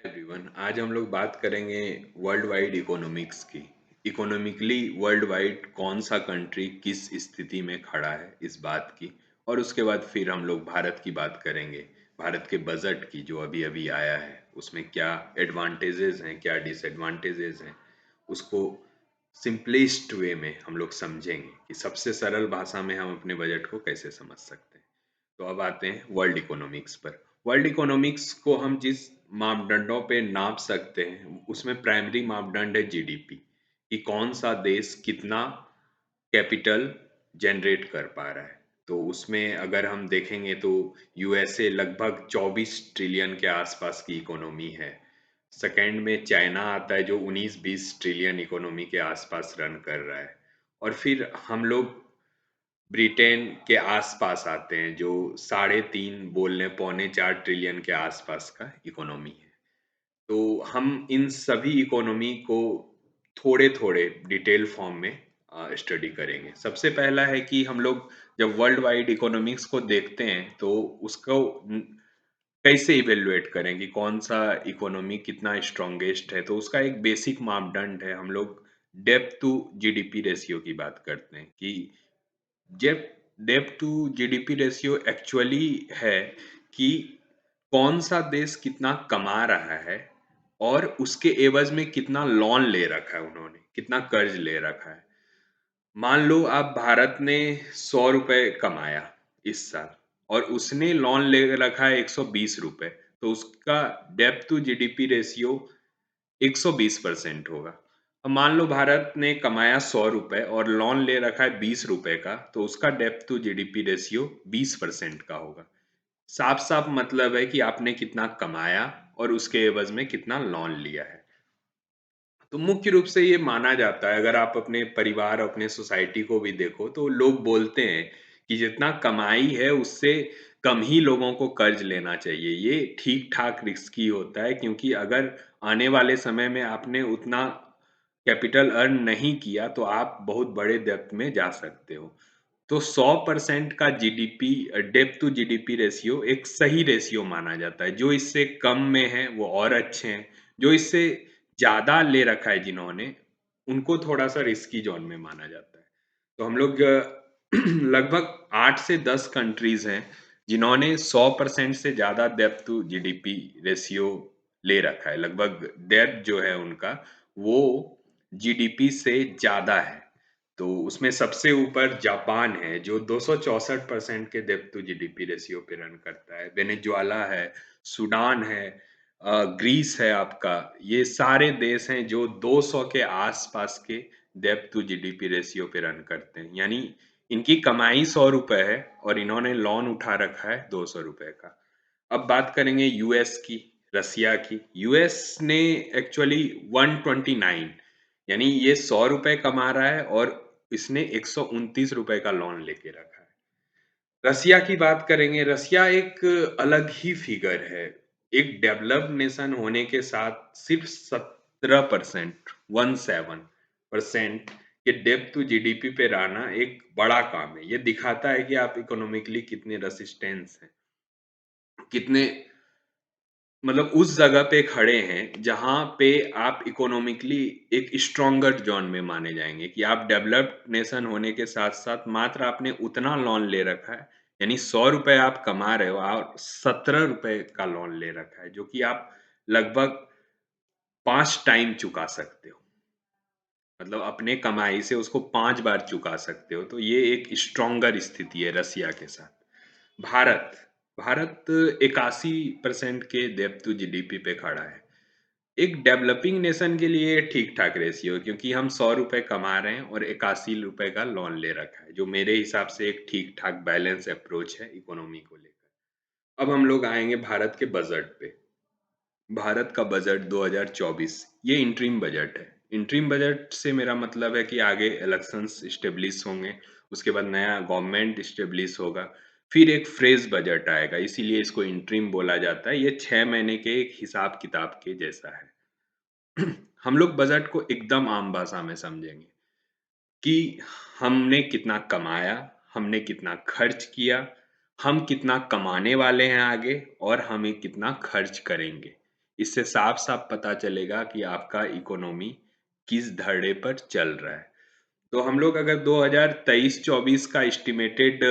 Everyone, आज हम लोग बात करेंगे वर्ल्ड वाइड इकोनॉमिक्स की। इकोनॉमिकली वर्ल्ड वाइड कौन सा कंट्री किस स्थिति में खड़ा है इस बात की। और उसके बाद फिर हम लोग भारत की बात करेंगे, भारत के बजट की जो अभी अभी आया है उसमें क्या एडवांटेजेस हैं, क्या डिसएडवांटेजेस हैं, उसको सिंपलेस्ट वे में हम लोग समझेंगे कि सबसे सरल भाषा में हम अपने बजट को कैसे समझ सकते हैं। तो अब आते हैं वर्ल्ड इकोनॉमिक्स पर। वर्ल्ड इकोनॉमिक्स को हम जिस मापदंडों पे नाप सकते हैं उसमें प्राइमरी मापदंड है जीडीपी, कि कौन सा देश कितना कैपिटल जनरेट कर पा रहा है। तो उसमें अगर हम देखेंगे तो यूएसए लगभग 24 ट्रिलियन के आसपास की इकोनॉमी है। सेकंड में चाइना आता है जो 19-20 ट्रिलियन इकोनॉमी के आसपास रन कर रहा है। और फिर हम लोग ब्रिटेन के आसपास आते हैं जो 3.5 बोलने 3.25 ट्रिलियन के आसपास का इकोनॉमी है। तो हम इन सभी इकोनॉमी को थोड़े थोड़े डिटेल फॉर्म में स्टडी करेंगे। सबसे पहला है कि हम लोग जब वर्ल्ड वाइड इकोनॉमिक्स को देखते हैं तो उसको कैसे इवेल्युएट करें कि कौन सा इकोनॉमी कितना स्ट्रॉन्गेस्ट है। तो उसका एक बेसिक मापदंड है, हम लोग डेप्थ टू जीडीपी रेशियो की बात करते हैं कि डेप depth to GDP ratio actually है कि कौन सा देश कितना कमा रहा है और उसके एवज में कितना लोन ले रखा है, उन्होंने कितना कर्ज ले रखा है। मान लो आप भारत ने 100 रुपए कमाया इस साल और उसने लोन ले रखा है 120 रुपए, तो उसका डेप्थ टू जीडीपी रेशियो 120% होगा। अब मान लो भारत ने कमाया 100 रुपए और लोन ले रखा है 20 रुपए का, तो उसका डेप्थ टू जीडीपी रेशियो 20% का होगा। साफ साफ मतलब है कि आपने कितना कमाया और उसके एवज में कितना लोन लिया है। तो मुख्य रूप से ये माना जाता है, अगर आप अपने परिवार अपने सोसाइटी को भी देखो तो लोग बोलते हैं कि जितना कमाई है उससे कम ही लोगों को कर्ज लेना चाहिए। ये ठीक ठाक रिस्की होता है क्योंकि अगर आने वाले समय में आपने उतना कैपिटल अर्न नहीं किया तो आप बहुत बड़े डेब्ट में जा सकते हो। तो 100% का जीडीपी डेब्ट टू जीडीपी रेशियो एक सही रेशियो माना जाता है। जो इससे कम में है वो और अच्छे हैं, जो इससे ज़्यादा ले रखा है जिन्होंने, उनको थोड़ा-सा रिस्की ज़ोन में माना जाता है। तो हम लोग लगभग 8 से 10 कंट्रीज़ हैं जिन्होंने 100% से ज़्यादा डेब्ट टू जीडीपी रेशियो ले रखा है। लगभग डेब्ट जो है उनका वो जीडीपी से ज़्यादा है। तो उसमें सबसे ऊपर जापान है जो 264% के डेब्ट टू जीडीपी रेशियो पे रन करता है। वेनेजुएला है, सूडान है, ग्रीस है आपका। ये सारे देश हैं जो 200 के आसपास के डेब्ट टू जीडीपी रेशियो पे रन करते हैं। यानी इनकी कमाई 100 रुपए है और इन्होंने लोन उठा रखा है 200 रुपए का। अब बात करेंगे यूएस की, रसिया की। यूएस ने एक्चुअली 129, यानी ये 100 रुपए कमा रहा है और इसने 129 रुपए का लोन लेके रखा है। रसिया की बात करेंगे, रसिया एक अलग ही फिगर है। एक डेवलप्ड नेशन होने के साथ सिर्फ 17%, 17% के डेब्ट टू जीडीपी पे रहना एक बड़ा काम है। ये दिखाता है कि आप इकोनॉमिकली कितने रेसिस्टेंस हैं, कितने मतलब उस जगह पे खड़े हैं जहाँ पे आप इकोनॉमिकली एक स्ट्रॉन्गर जोन में माने जाएंगे, कि आप डेवलप्ड नेशन होने के साथ साथ मात्र आपने उतना लोन ले रखा है, यानी 100 रुपए आप कमा रहे हो और 17 रुपए का लोन ले रखा है, जो कि आप लगभग 5 टाइम चुका सकते हो। मतलब अपने कमाई से उसको 5 बार चुका सकते हो। तो ये एक स्ट्रॉन्गर स्थिति है रसिया के साथ। भारत भारत 81% के डेब्ट टू जीडीपी पे खड़ा है। एक डेवलपिंग नेशन के लिए ठीक ठाक रेशियो है क्योंकि हम 100 रुपए कमा रहे हैं और 81 रुपए का लोन ले रखा है, जो मेरे हिसाब से एक ठीक ठाक बैलेंस अप्रोच है इकोनॉमी को लेकर। अब हम लोग आएंगे भारत के बजट पे। भारत का बजट 2024 ये इंटरिम बजट है। इंटरिम बजट से मेरा मतलब है कि आगे इलेक्शंस स्टेब्लिश होंगे, उसके बाद नया गवर्नमेंट स्टेब्लिश होगा, फिर एक फ्रेश बजट आएगा, इसीलिए इसको इंटरिम बोला जाता है। ये 6 महीने के एक हिसाब किताब के जैसा है। हम लोग बजट को एकदम आम भाषा में समझेंगे कि हमने कितना कमाया, हमने कितना खर्च किया, हम कितना कमाने वाले हैं आगे और हमें कितना खर्च करेंगे। इससे साफ-साफ पता चलेगा कि आपका इकोनॉमी किस धड़े पर चल रहा है। तो हम लोग अगर 2023-24 का एस्टिमेटेड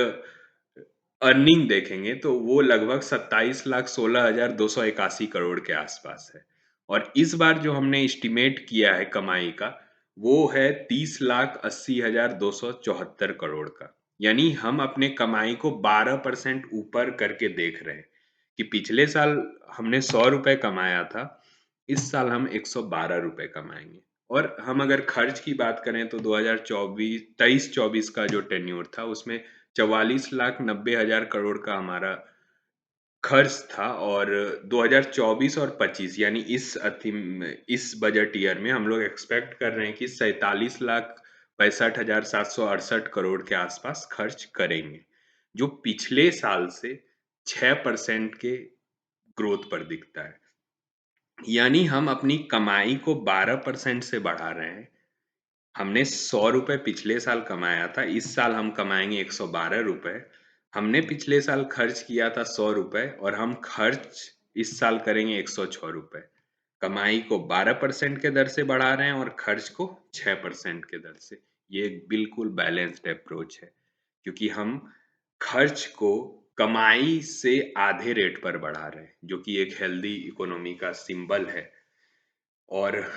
अर्निंग देखेंगे तो वो लगभग 27,16,281 करोड़ के आसपास है। और इस बार जो हमने एस्टिमेट किया है कमाई का, वो है 30,80,274 करोड़ का। यानी हम अपने कमाई को 12% ऊपर करके देख रहे हैं कि पिछले साल हमने 100 रुपए कमाया था, इस साल हम 112 रुपए कमाएंगे। और हम अगर खर्च की बात करें तो 2024 23-24 का जो टेन्योर था उसमें 44,90,000 करोड़ का हमारा खर्च था। और 2024 और 25 यानी इस बजट ईयर में हम लोग एक्सपेक्ट कर रहे हैं कि 47,65,768 करोड़ के आसपास खर्च करेंगे, जो पिछले साल से 6% के ग्रोथ पर दिखता है। यानी हम अपनी कमाई को 12% से बढ़ा रहे हैं। हमने 100 रुपए पिछले साल कमाया था, इस साल हम कमाएंगे 112 रुपए। हमने पिछले साल खर्च किया था 100 रुपए और हम खर्च इस साल करेंगे 106 रुपए। कमाई को 12% के दर से बढ़ा रहे हैं और खर्च को 6% के दर से। ये एक बिल्कुल बैलेंस्ड अप्रोच है, क्योंकि हम खर्च को कमाई से आधे रेट पर बढ़ा रहे हैं, जो कि एक हेल्दी इकोनॉमी का सिंबल है। और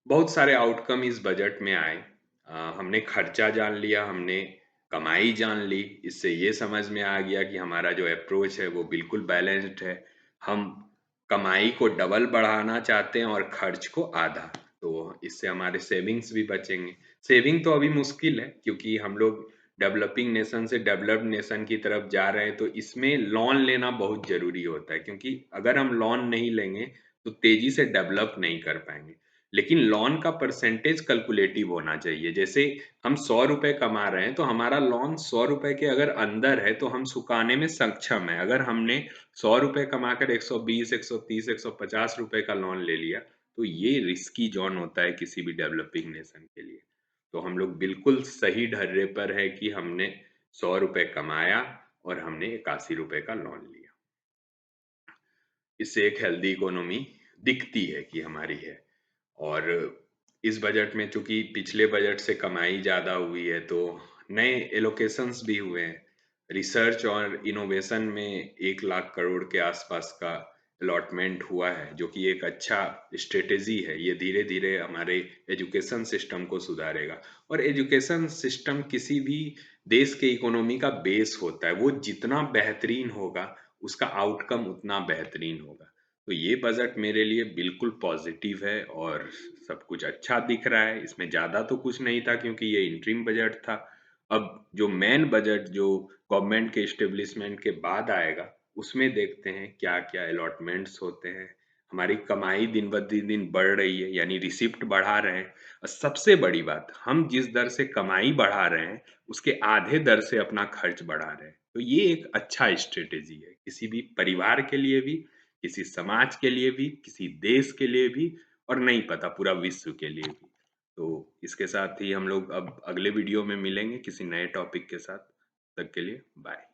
बहुत सारे आउटकम इस बजट में आए। हमने खर्चा जान लिया, हमने कमाई जान ली। इससे ये समझ में आ गया कि हमारा जो अप्रोच है वो बिल्कुल बैलेंस्ड है। हम कमाई को डबल बढ़ाना चाहते हैं और खर्च को आधा। तो इससे हमारे सेविंग्स भी बचेंगे। सेविंग तो अभी मुश्किल है, क्योंकि हम लोग डेवलपिंग नेशन से डेवलप्ड नेशन की तरफ जा रहे हैं, तो इसमें लोन लेना बहुत ज़रूरी होता है, क्योंकि अगर हम लोन नहीं लेंगे तो तेजी से डेवलप नहीं कर पाएंगे। लेकिन लोन का परसेंटेज कैलकुलेटिव होना चाहिए। जैसे हम 100 रुपए कमा रहे हैं तो हमारा लोन 100 रुपए के अगर अंदर है तो हम चुकाने में सक्षम है। अगर हमने 100 रुपए कमाकर 120, 130, 150 रुपए का लोन ले लिया तो ये रिस्की जोन होता है किसी भी डेवलपिंग नेशन के लिए। तो हम लोग बिल्कुल सही ढर्रे पर है कि हमने 100 रुपए कमाया और हमने 81 रुपए का लोन लिया। इससे एक हेल्दी इकोनॉमी दिखती है कि हमारी है। और इस बजट में चूंकि पिछले बजट से कमाई ज़्यादा हुई है तो नए एलोकेशंस भी हुए हैं। रिसर्च और इनोवेशन में 1 लाख करोड़ के आसपास का अलॉटमेंट हुआ है, जो कि एक अच्छा स्ट्रेटेजी है। ये धीरे धीरे हमारे एजुकेशन सिस्टम को सुधारेगा। और एजुकेशन सिस्टम किसी भी देश के इकोनॉमी का बेस होता है। वो जितना बेहतरीन होगा उसका आउटकम उतना बेहतरीन होगा। तो ये बजट मेरे लिए बिल्कुल पॉजिटिव है और सब कुछ अच्छा दिख रहा है। इसमें ज़्यादा तो कुछ नहीं था, क्योंकि ये इंटरिम बजट था। अब जो मेन बजट जो गवर्नमेंट के एस्टेब्लिशमेंट के बाद आएगा, उसमें देखते हैं क्या क्या अलॉटमेंट्स होते हैं। हमारी कमाई दिन ब दिन बढ़ रही है, यानी रिसिप्ट बढ़ा रहे हैं। और सबसे बड़ी बात, हम जिस दर से कमाई बढ़ा रहे हैं उसके आधे दर से अपना खर्च बढ़ा रहे हैं। तो ये एक अच्छा स्ट्रेटेजी है, किसी भी परिवार के लिए भी, किसी समाज के लिए भी, किसी देश के लिए भी, और नहीं पता पूरा विश्व के लिए भी। तो इसके साथ ही हम लोग अब अगले वीडियो में मिलेंगे किसी नए टॉपिक के साथ। तब तक के लिए बाय।